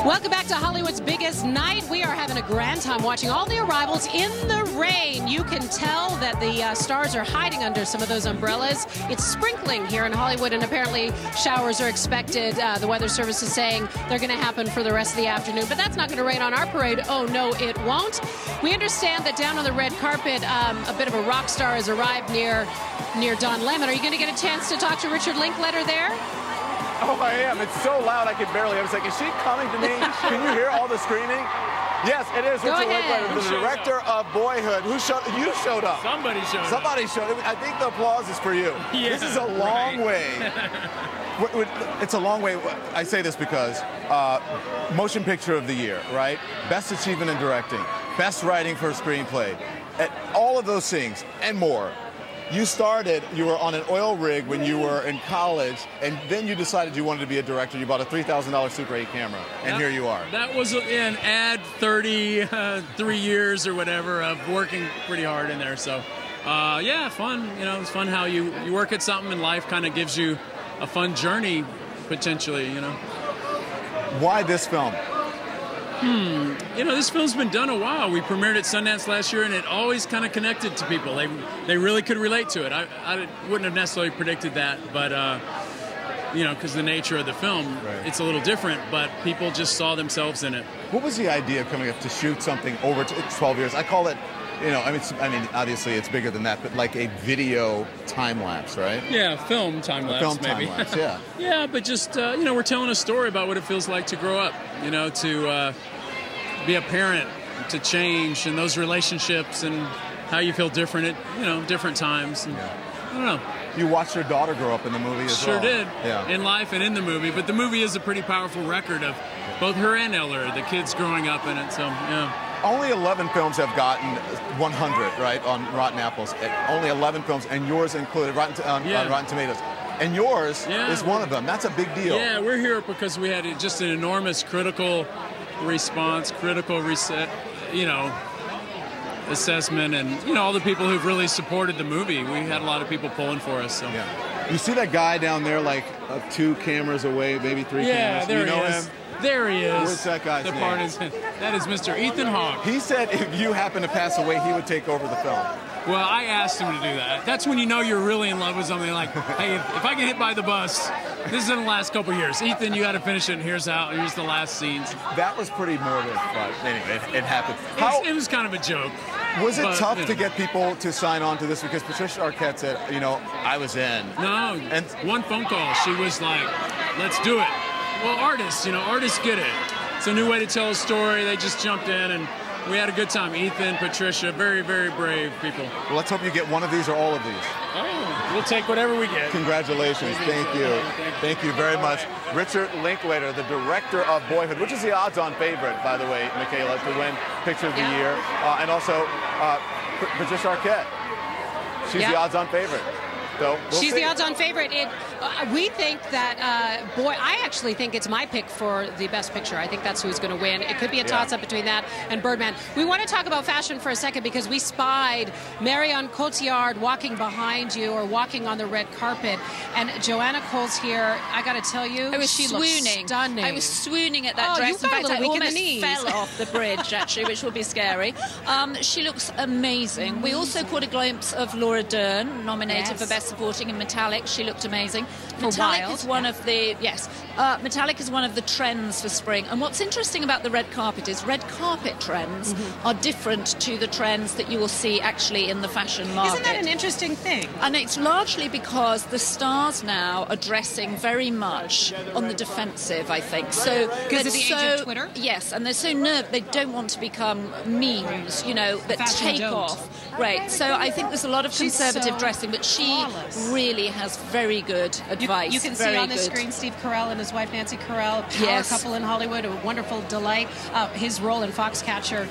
Welcome back to Hollywood's biggest night. We are having a grand time watching all the arrivals in the rain. You can tell that the stars are hiding under some of those umbrellas. It's sprinkling here in Hollywood, and apparently showers are expected. The Weather Service is saying they're going to happen for the rest of the afternoon, but that's not going to rain on our parade. Oh, no, it won't. We understand that down on the red carpet, a bit of a rock star has arrived near Don Lemon. Are you going to get a chance to talk to Richard Linklater there? Oh, I am. It's so loud I can barely. I was like, is she coming to me? Can you hear all the screaming? Yes, it is Richard Linklater, the director of Boyhood. You showed up. Somebody showed up. Somebody showed up. I think the applause is for you. Yeah, this is a long way. It's a long way. I say this because motion picture of the year, right? Best achievement in directing, best writing for a screenplay, all of those things and more. You were on an oil rig when you were in college, and then you decided you wanted to be a director. You bought a $3,000 Super 8 camera, and here you are. That was an 33 years or whatever of working pretty hard in there. So, yeah, fun. You know, it's fun how you work at something and life kind of gives you a fun journey, potentially, you know. Why this film? You know, this film's been done a while. We premiered at Sundance last year, and it always kind of connected to people. They really could relate to it. I wouldn't have necessarily predicted that, but, you know, because the nature of the film, it's a little different, but people just saw themselves in it. What was the idea of coming up to shoot something over 12 years? I call it, you know, I mean, obviously it's bigger than that, but like a video time-lapse, right? Yeah, film time-lapse, film maybe. Time-lapse, yeah. Yeah, but just, you know, we're telling a story about what it feels like to grow up, you know, to be a parent, to change, and those relationships, and how you feel different at, you know, different times. And, I don't know. You watched your daughter grow up in the movie as Sure well. did, yeah. In life and in the movie. But the movie is a pretty powerful record of both her and Eller, the kids growing up in it, so, yeah. Only 11 films have gotten 100, right, on Rotten Apples. Only 11 films, and yours included, on Rotten Tomatoes. And yours is one of them. That's a big deal. Yeah, we're here because we had just an enormous critical response, critical reset, you know, assessment, and, you know, all the people who've really supported the movie. We had a lot of people pulling for us. So. Yeah. You see that guy down there, like 2 cameras away, maybe 3 cameras? Yeah, there you know he is. Him? There he is. What's that guy's name? That is Mr. Ethan Hawke. He said if you happen to pass away, he would take over the film. Well, I asked him to do that. That's when you know you're really in love with something. Like, hey, if I get hit by the bus, this is in the last couple of years. Ethan, you got to finish it, and here's the last scenes. That was pretty morbid, but anyway, it happened. It was kind of a joke. Was it tough to get people to sign on to this? Because Patricia Arquette said, you know, I was in. No, and one phone call, she was like, let's do it. Well, artists get it. It's a new way to tell a story. They just jumped in, and we had a good time. Ethan, Patricia, very, very brave people. Well, let's hope you get one of these or all of these. Oh, we'll take whatever we get. Congratulations. Thank you. Thank you very much. Richard Linklater, the director of Boyhood, which is the odds-on favorite, by the way, Michaela, to win Picture of the Year. And also Patricia Arquette. She's the odds-on favorite. So She's the odds-on favorite. We think that, I actually think it's my pick for the Best Picture. I think that's who's going to win. It could be a toss-up between that and Birdman. We want to talk about fashion for a second because we spied Marion Cotillard walking behind you or walking on the red carpet. And Joanna Cole's here. I got to tell you, she looks stunning. I was swooning at that dress. In fact, I almost knees. fell off the bridge, actually, which will be scary. She looks amazing. We also caught a glimpse of Laura Dern, nominated for Best Supporting in Metallic. She looked amazing. Metallic is one of the Metallic is one of the trends for spring. And what's interesting about the red carpet is red carpet trends are different to the trends that you will see actually in the fashion market. Isn't that an interesting thing? And it's largely because the stars now are dressing very much on the defensive, I think. So because of the age of Twitter? Yes, and they're so nervous. They don't want to become memes, you know, that take off. Right. So I think there's a lot of conservative dressing, but she really has very good advice. You can see on the screen Steve Carell and his wife Nancy Carell, power couple in Hollywood, a wonderful delight. His role in Foxcatcher,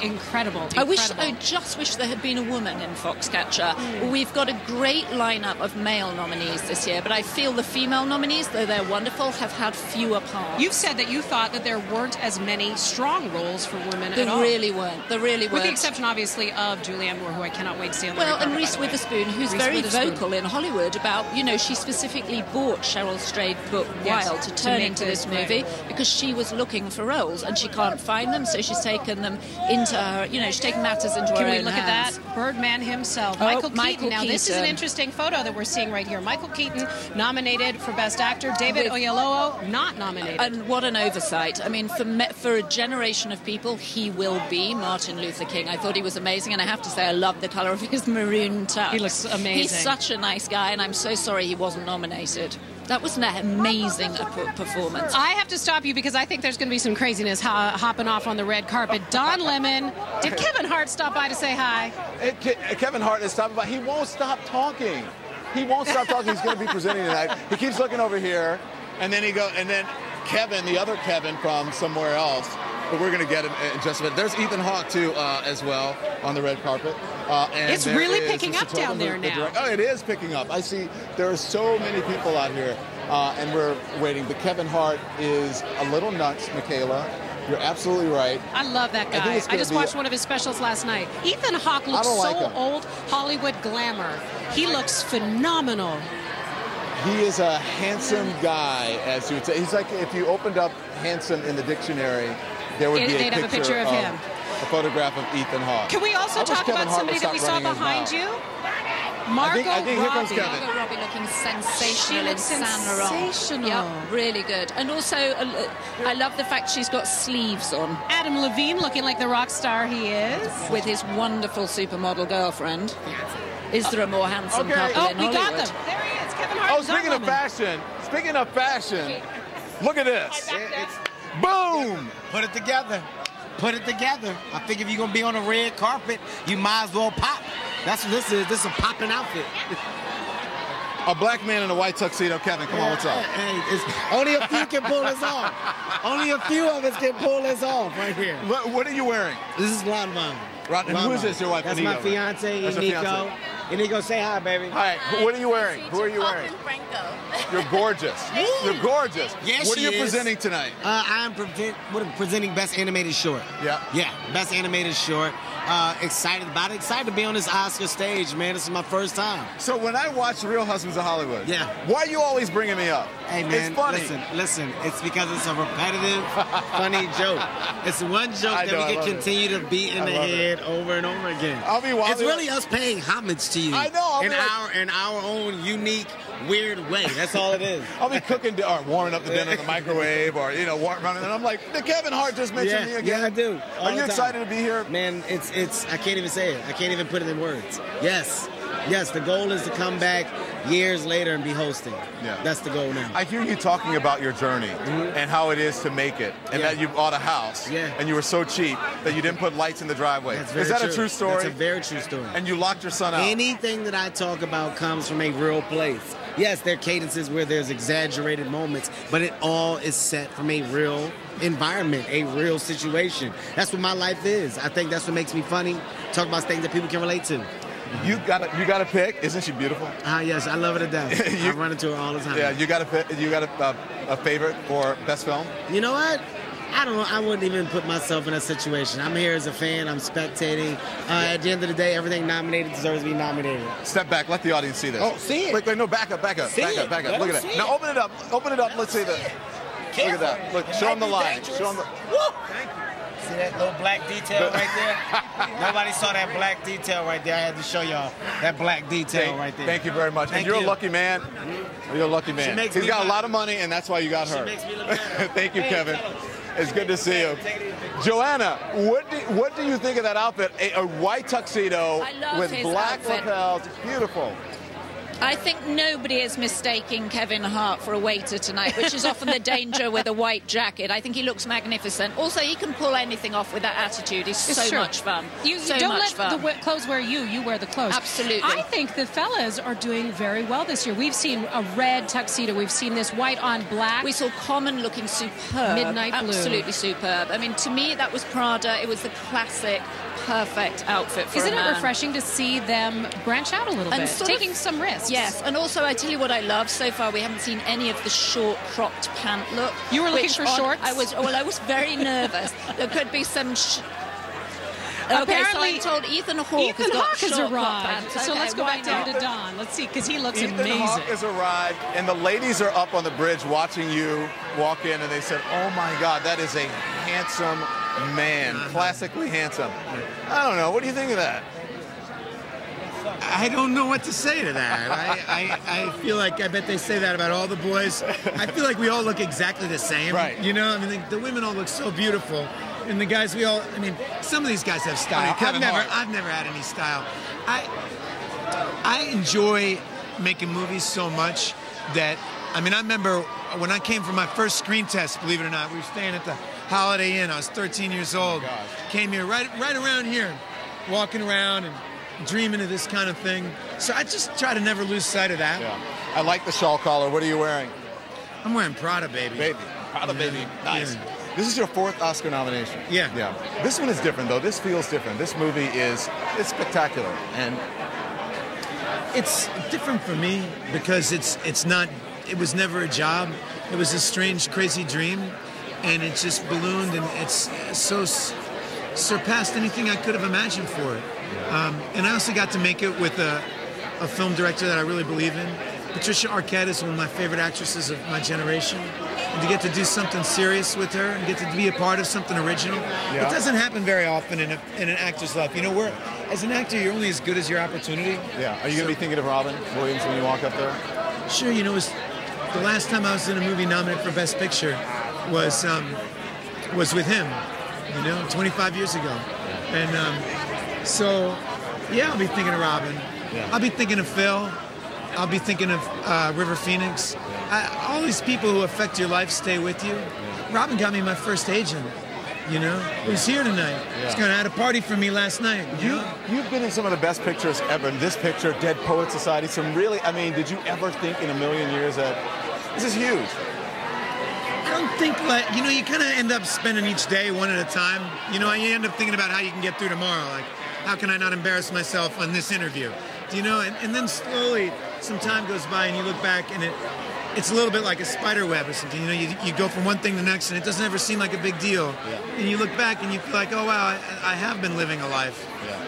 incredible. I just wish there had been a woman in Foxcatcher. We've got a great lineup of male nominees this year, but I feel the female nominees, though they're wonderful, have had fewer parts. You've said that you thought that there weren't as many strong roles for women at all. There really weren't. With the exception, obviously, of Julie Julianne Moore, who I cannot wait to see on the Well, red carpet, and Reese by the way. Witherspoon, who's Reese very Witherspoon. vocal in Hollywood about, you know, she specifically bought Cheryl Strayed's book Yes, Wild to to turn make into this this movie because she was looking for roles and she can't find them, so she's taken them into her, you know, she's taken matters into her Can we own look hands. at that? Birdman himself, Oh, Michael Michael Keaton. Now, this is an Keaton. interesting photo that we're seeing right here. Michael Keaton nominated for Best Actor. David Oyelowo not nominated. And what an oversight. I mean, for a generation of people, he will be Martin Luther King. I thought he was amazing, and I have to say I love the colour of his maroon tux. He looks amazing. He's such a nice guy, and I'm so sorry he wasn't nominated. That was an amazing performance. I have to stop you because I think there's going to be some craziness hopping off on the red carpet. Don Lemon, did Kevin Hart stop by to say hi? Kevin Hart is stopping by. He won't stop talking. He won't stop talking. He's going to be presenting tonight. He keeps looking over here, and then Kevin, the other Kevin from somewhere else, but we're going to get him in just a minute. There's Ethan Hawke, too, as well, on the red carpet. And It's really picking up down there now. Oh, it is picking up. I see there are so many people out here, and we're waiting. But Kevin Hart is a little nuts, Michaela. You're absolutely right. I love that guy. I just watched one of his specials last night. Ethan Hawke looks so old Hollywood glamour. He looks phenomenal. He is a handsome guy, as you would say. He's like if you opened up handsome in the dictionary, there would be They'd have a picture of him. A photograph of Ethan Hawke. Can we also talk about somebody that we saw behind you? Margot I think here comes Robbie. Kevin. Margot Robbie looking sensational She looks in Saint Laurent. sensational. Yeah, really good. And also, I love the fact she's got sleeves on. Adam Levine looking like the rock star he is. With his wonderful supermodel girlfriend. Is there a more handsome couple Oh, in we Hollywood? got them. There he is, Kevin Hart. Oh, and Don Lemon. speaking of fashion, look at this. Boom! Put it together. Put it together. I think if you're going to be on a red carpet, you might as well pop. That's what this is. This is a popping outfit. A black man in a white tuxedo. Kevin, come on, what's up? Hey, only a few can pull this off. Only a few of us can pull this off right here. What are you wearing? This is Lanvin. And who is this, your wife? That's Inigo? my fiance, That's your Inigo. fiance. Inigo, say hi, baby. Hi. What are you wearing? Who are you wearing? You're gorgeous. You're gorgeous. Yes, what are you she is. presenting tonight? I'm presenting Best Animated Short. Yeah. Yeah, Best Animated Short. Excited about it. Excited to be on this Oscar stage, man. This is my first time. So when I watch Real Husbands of Hollywood, Yeah. why are you always bringing me up? Hey, man, it's funny. listen. It's because it's a repetitive, funny joke. It's one joke I know, that I we love can continue to beat in I the love head over and over again. It's really us paying homage to you. I know, in our own unique, weird way. That's all it is. I'll be cooking or warming up the dinner in the microwave, or running, and I'm like, did Kevin Hart just mention me again? Yeah, I do. All Are you the time. excited to be here? Man, it's. I can't even say it. I can't even put it in words. Yes. The goal is to come back years later and be hosting. Yeah. That's the goal now. I hear you talking about your journey and how it is to make it, and that you bought a house, and you were so cheap that you didn't put lights in the driveway. Is that a true story? That's a very true story. And you locked your son out. Anything that I talk about comes from a real place. Yes, there are cadences where there's exaggerated moments, but it all is set from a real environment, a real situation. That's what my life is. I think that's what makes me funny. Talk about things that people can relate to. You got to pick. Isn't she beautiful? Yes, I love her to death. I run into her all the time. Yeah, you got to pick. You got a favorite for best film? You know what? I wouldn't even put myself in that situation. I'm here as a fan. I'm spectating. At the end of the day, everything nominated deserves to be nominated. Step back. Let the audience see this. Oh, see it. Wait, no, back up. Back up. Look at that. Now open it up. Let's see this. Look at that. Look, show them the line. Show them the... Woo! Thank you. See that little black detail right there? Nobody saw that black detail right there. I had to show y'all that black detail right there. Thank you very much. And you're a lucky man. You're a lucky man. He's got a lot of money, and that's why you got her. She makes me look better. Thank you, Kevin. It's good to see you. Joanna, what do you think of that outfit? A white tuxedo with black lapels. It's beautiful. I think nobody is mistaking Kevin Hart for a waiter tonight, which is often the danger with a white jacket. I think he looks magnificent. Also, he can pull anything off with that attitude. He's so much fun. You don't let the clothes wear you. You wear the clothes. Absolutely. I think the fellas are doing very well this year. We've seen a red tuxedo. We've seen this white on black. We saw Common looking superb. Midnight blue. Absolutely superb. I mean, to me, that was Prada. It was the classic, perfect outfit for a man. Isn't it refreshing to see them branch out a little bit, taking some risks? Yes, and also I tell you what I love so far. We haven't seen any of the short cropped pant look. You were looking for shorts? I was very nervous. There could be some. Okay, Apparently, so I'm told Ethan Hawke has arrived. pants. So Okay, let's go why back down not? to Don. Let's see, because he looks Ethan amazing. Hawke has arrived, and the ladies are up on the bridge watching you walk in, and they said, "Oh my God, that is a handsome man, classically handsome." I don't know. What do you think of that? I don't know what to say to that. I feel like I bet they say that about all the boys. I feel like we all look exactly the same. Right. You know, I mean, the women all look so beautiful. And the guys, I mean, some of these guys have style. Kevin Hart. I've never had any style. I enjoy making movies so much that, I mean, I remember when I came for my first screen test, believe it or not, we were staying at the Holiday Inn. I was 13 years old. gosh. Came here right around here, walking around and dreaming of this kind of thing. So I just try to never lose sight of that. Yeah. I like the shawl collar. What are you wearing? I'm wearing Prada, baby. Baby. Prada, baby. Nice. Yeah. This is your 4th Oscar nomination. Yeah. Yeah. This one is different, though. This feels different. This movie it's spectacular. And It's different for me because it was never a job. It was a strange, crazy dream, and it just ballooned, and it's so surpassed anything I could have imagined for it. And I also got to make it with a film director that I really believe in. Patricia Arquette is one of my favorite actresses of my generation. And to get to do something serious with her and get to be a part of something original, Yeah. it doesn't happen very often in an actor's life. You know, as an actor, you're only as good as your opportunity. yeah, are you going to be thinking of Robin Williams when you walk up there? Sure, you know, it was the last time I was in a movie nominated for Best Picture was with him, you know, 25 years ago. And so, yeah, I'll be thinking of Robin. Yeah. I'll be thinking of Phil. I'll be thinking of River Phoenix. All these people who affect your life stay with you. Robin got me my first agent, you know. He's here tonight. Yeah. He's going to have a party for me last night. You've been in some of the best pictures ever. In this picture, Dead Poets Society, some really, I mean, did you ever think in a million years that this is huge? I don't think, like, you know, you kind of end up spending each day one at a time. You know, you end up thinking about how you can get through tomorrow. Like, how can I not embarrass myself on this interview? Do you know? And then slowly, some time goes by and you look back and it's a little bit like a spider web or something. You know, you go from one thing to the next and it doesn't ever seem like a big deal. Yeah. And you look back and you feel like, oh, wow, I have been living a life. Yeah.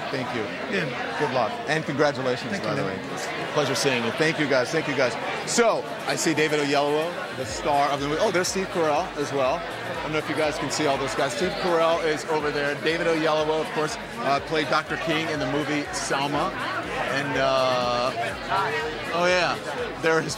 Thank you. Yeah. Good luck. And congratulations, Thank by you, the man. way. Pleasure seeing you. Thank you, guys. Thank you, guys. So, I see David Oyelowo, the star of the movie. Oh, there's Steve Carell as well. I don't know if you guys can see all those guys. Steve Carell is over there. David Oyelowo, of course, played Dr. King in the movie Selma. And, oh yeah, there has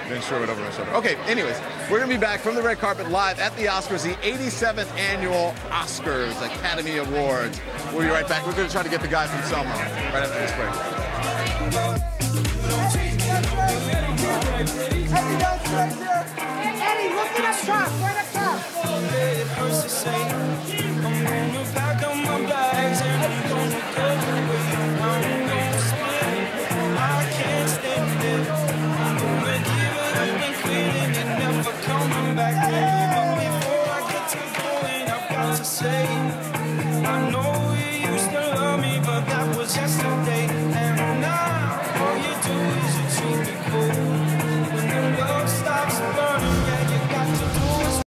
been sure it over my shoulder. Okay, anyways, we're going to be back from the red carpet live at the Oscars, the 87th annual Oscars Academy Awards. We'll be right back. We're going to try to get the guy from Selma right after this break. Eddie, look at us top. Where the top? Before I get to going, I've got to say, I know